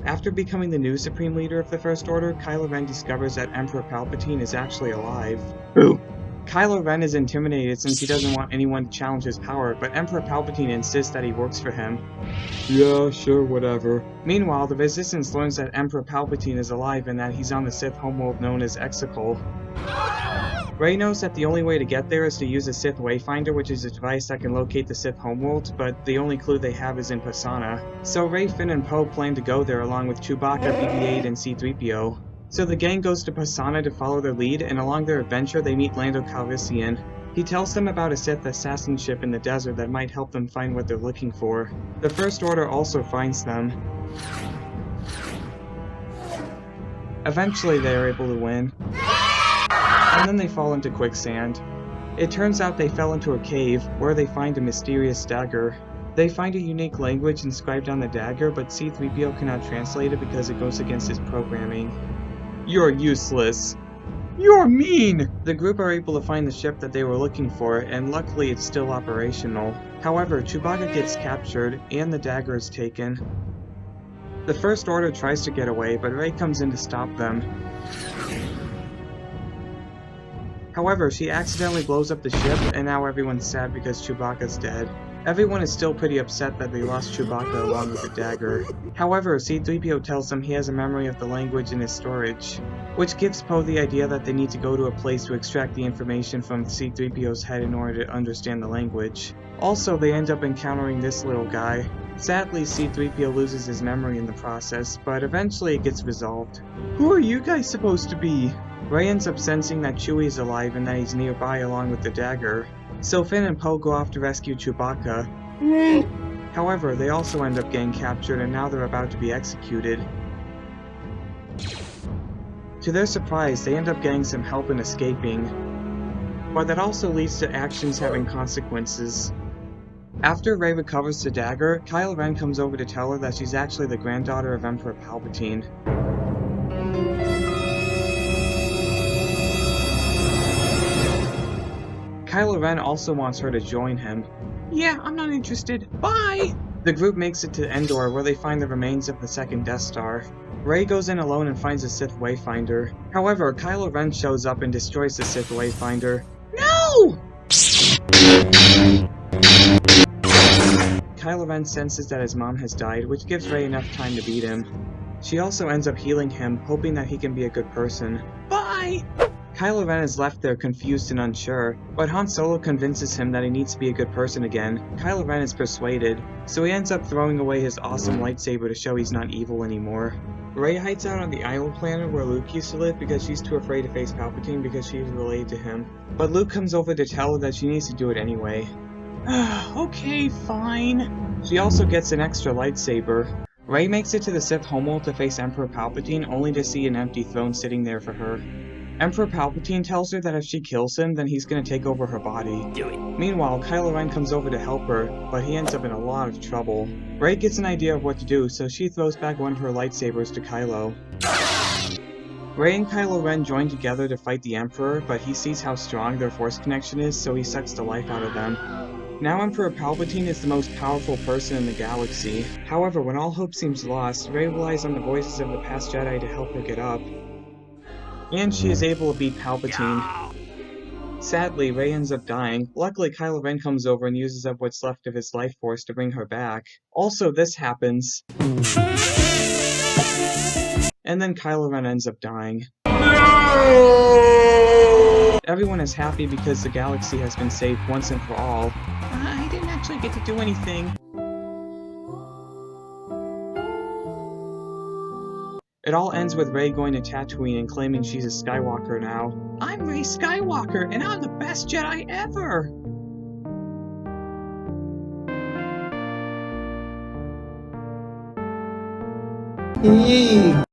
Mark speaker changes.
Speaker 1: After becoming the new Supreme Leader of the First Order, Kylo Ren discovers that Emperor Palpatine is actually alive.
Speaker 2: Who?
Speaker 1: Kylo Ren is intimidated since he doesn't want anyone to challenge his power, but Emperor Palpatine insists that he works for him. Yeah, sure, whatever. Meanwhile, the Resistance learns that Emperor Palpatine is alive and that he's on the Sith homeworld known as Exegol. Rey knows that the only way to get there is to use a Sith Wayfinder, which is a device that can locate the Sith homeworld, but the only clue they have is in Pasaana. So Rey, Finn, and Poe plan to go there along with Chewbacca, BB-8, and C-3PO. So the gang goes to Pasaana to follow their lead, and along their adventure they meet Lando Calrissian. He tells them about a Sith assassin ship in the desert that might help them find what they're looking for. The First Order also finds them. Eventually they are able to win. And then they fall into quicksand. It turns out they fell into a cave, where they find a mysterious dagger. They find a unique language inscribed on the dagger, but C-3PO cannot translate it because it goes against his programming. You're useless. You're mean! The group are able to find the ship that they were looking for, and luckily it's still operational. However, Chewbacca gets captured, and the dagger is taken. The First Order tries to get away, but Rey comes in to stop them. However, she accidentally blows up the ship, and now everyone's sad because Chewbacca's dead. Everyone is still pretty upset that they lost Chewbacca along with the dagger. However, C-3PO tells them he has a memory of the language in his storage, which gives Poe the idea that they need to go to a place to extract the information from C-3PO's head in order to understand the language. Also, they end up encountering this little guy. Sadly, C-3PO loses his memory in the process, but eventually it gets resolved. Who are you guys supposed to be? Rey ends up sensing that Chewie is alive and that he's nearby along with the dagger, so Finn and Poe go off to rescue Chewbacca. However, they also end up getting captured and now they're about to be executed. To their surprise, they end up getting some help in escaping, but that also leads to actions having consequences. After Rey recovers the dagger, Kylo Ren comes over to tell her that she's actually the granddaughter of Emperor Palpatine. Kylo Ren also wants her to join him. Yeah, I'm not interested. Bye! The group makes it to Endor where they find the remains of the second Death Star. Rey goes in alone and finds a Sith Wayfinder. However, Kylo Ren shows up and destroys the Sith Wayfinder. No! Kylo Ren senses that his mom has died, which gives Rey enough time to beat him. She also ends up healing him, hoping that he can be a good person. Bye! Kylo Ren is left there confused and unsure, but Han Solo convinces him that he needs to be a good person again. Kylo Ren is persuaded, so he ends up throwing away his awesome lightsaber to show he's not evil anymore. Rey hides out on the island planet where Luke used to live because she's too afraid to face Palpatine because she's related to him. But Luke comes over to tell her that she needs to do it anyway. Okay, fine. She also gets an extra lightsaber. Rey makes it to the Sith homeworld to face Emperor Palpatine, only to see an empty throne sitting there for her. Emperor Palpatine tells her that if she kills him, then he's gonna take over her body.
Speaker 2: Do it.
Speaker 1: Meanwhile, Kylo Ren comes over to help her, but he ends up in a lot of trouble. Rey gets an idea of what to do, so she throws back one of her lightsabers to Kylo. Rey and Kylo Ren join together to fight the Emperor, but he sees how strong their force connection is, so he sucks the life out of them. Now Emperor Palpatine is the most powerful person in the galaxy. However, when all hope seems lost, Rey relies on the voices of the past Jedi to help her get up. And she is able to beat Palpatine. Sadly, Rey ends up dying. Luckily, Kylo Ren comes over and uses up what's left of his life force to bring her back. Also, this happens. And then Kylo Ren ends up dying. Everyone is happy because the galaxy has been saved once and for all. I didn't actually get to do anything. It all ends with Rey going to Tatooine and claiming she's a Skywalker now. I'm Rey Skywalker, and I'm the best Jedi ever!